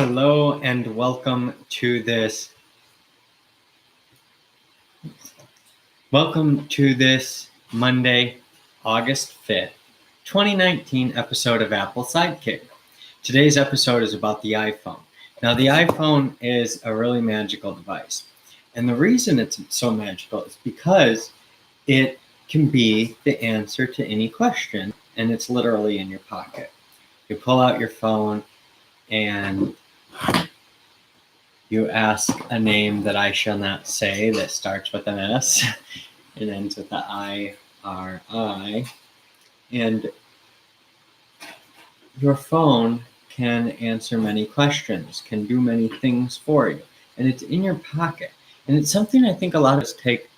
Hello and welcome to this Monday, August 5th, 2019 episode of Apple Sidekick. Today's episode is about the iPhone. Now, the iPhone is a really magical device. And the reason it's so magical is because it can be the answer to any question, and it's literally in your pocket. You pull out your phone and you ask a name that I shall not say that starts with an S and ends with the I-R-I. And your phone can answer many questions, can do many things for you. And it's in your pocket. And it's something I think a lot of us take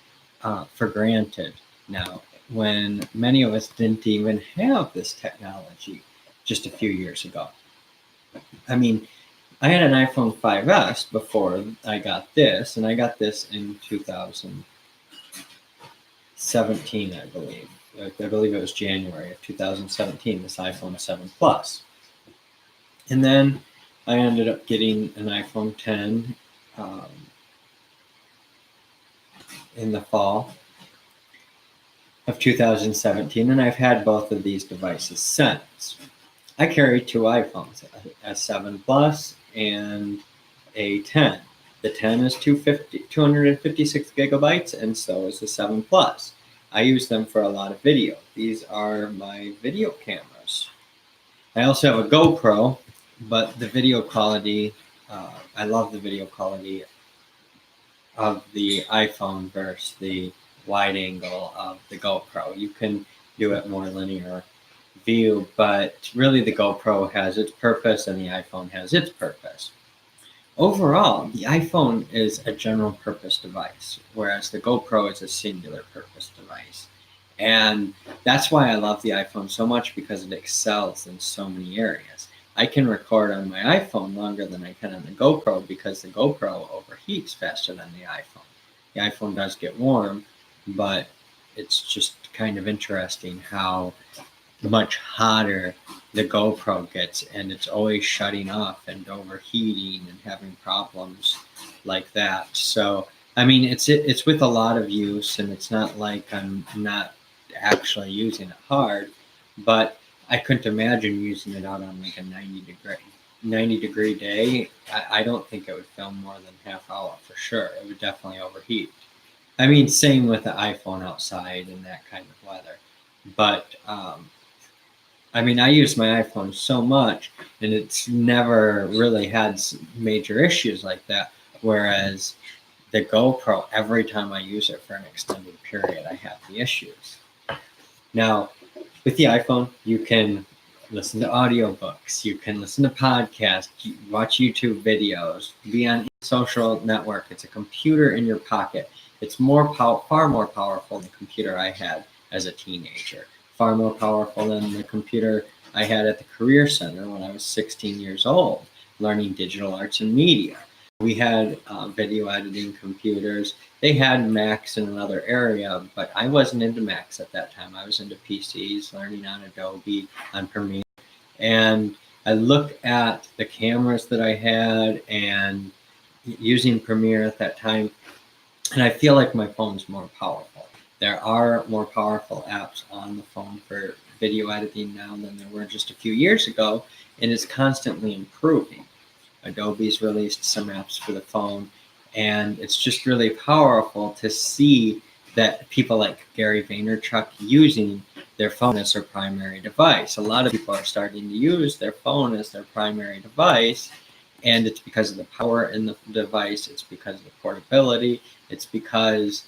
for granted now, when many of us didn't even have this technology just a few years ago. I mean, I had an iPhone 5S before I got this, and I got this in 2017, I believe. I believe it was January of 2017, this iPhone 7 Plus. And then I ended up getting an iPhone 10 in the fall of 2017, and I've had both of these devices since. I carry two iPhones, a 7 Plus and a 10. The 10 is 256 gigabytes, and so is the 7 Plus. I use them for a lot of video. These are my video cameras. I also have a GoPro, but the video quality, I love the video quality of the iPhone versus the wide angle of the GoPro. You can do it more linear view, but really the GoPro has its purpose and the iPhone has its purpose. Overall, the iPhone is a general purpose device, whereas the GoPro is a singular purpose device. And that's why I love the iPhone so much, because it excels in so many areas. I can record on my iPhone longer than I can on the GoPro, because the GoPro overheats faster than the iPhone. The iPhone does get warm, but it's just kind of interesting how much hotter the GoPro gets, and it's always shutting off and overheating and having problems like that. So, I mean, it's with a lot of use, and it's not like I'm not actually using it hard, but I couldn't imagine using it out on like a 90 degree day. I don't think it would film more than half hour for sure. It would definitely overheat. I mean, same with the iPhone outside and that kind of weather. But I mean, I use my iPhone so much, and it's never really had major issues like that. Whereas the GoPro, every time I use it for an extended period, I have the issues. Now, with the iPhone, you can listen to audiobooks, you can listen to podcasts, watch YouTube videos, be on social network. It's a computer in your pocket. It's far more powerful than the computer I had as a teenager. Far more powerful than the computer I had at the Career Center when I was 16 years old, learning digital arts and media. We had video editing computers. They had Macs in another area, but I wasn't into Macs at that time. I was into PCs, learning on Adobe, on Premiere. And I looked at the cameras that I had and using Premiere at that time, and I feel like my phone's more powerful. There are more powerful apps on the phone for video editing now than there were just a few years ago, and it's constantly improving. Adobe's released some apps for the phone, and it's just really powerful to see that people like Gary Vaynerchuk using their phone as their primary device. A lot of people are starting to use their phone as their primary device, and it's because of the power in the device, it's because of the portability, it's because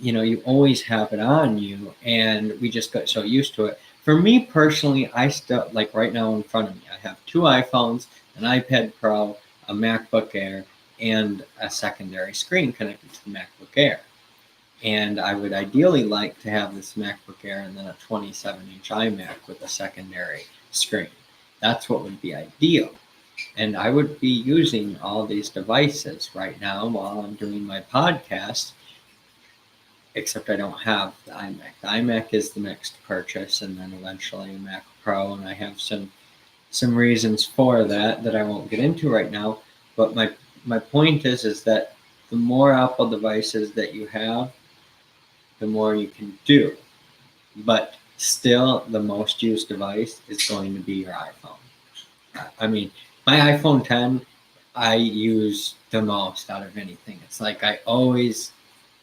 you always have it on you, and we just got so used to it. For me personally, I still, like right now in front of me, I have two iPhones, an iPad Pro, a MacBook Air, and a secondary screen connected to the MacBook Air. And I would ideally like to have this MacBook Air and then a 27-inch iMac with a secondary screen. That's what would be ideal. And I would be using all these devices right now while I'm doing my podcast, except I don't have the iMac. The iMac is the next purchase, and then eventually a Mac Pro, and I have some some reasons for that I won't get into right now. But my point is that the more Apple devices that you have, the more you can do. But still, the most used device is going to be your iPhone. I mean, my iPhone 10, I use the most out of anything. It's like I always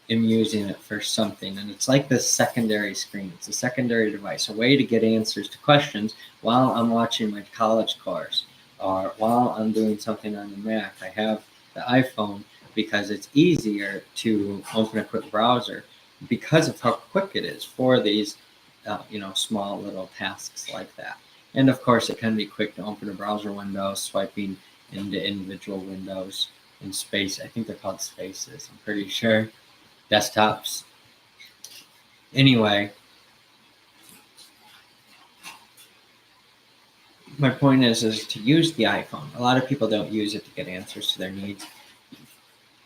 am using it for something, and it's like this secondary screen. It's a secondary device, a way to get answers to questions while I'm watching my college course or while I'm doing something on the Mac. I have the iPhone because it's easier to open a quick browser because of how quick it is for these small little tasks like that. And of course, it can be quick to open a browser window, swiping into individual windows in space. I think they're called spaces, I'm pretty sure. Desktops. Anyway, my point is to use the iPhone. A lot of people don't use it to get answers to their needs.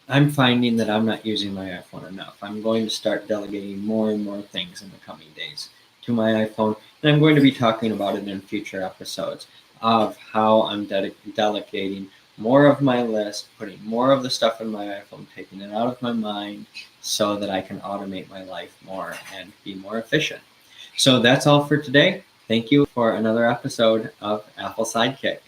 I'm finding that I'm not using my iPhone enough. I'm going to start delegating more and more things in the coming days to my iPhone, and I'm going to be talking about it in future episodes of how I'm delegating more of my list, putting more of the stuff in my iPhone, taking it out of my mind so that I can automate my life more and be more efficient. So that's all for today. Thank you for another episode of Apple Sidekick.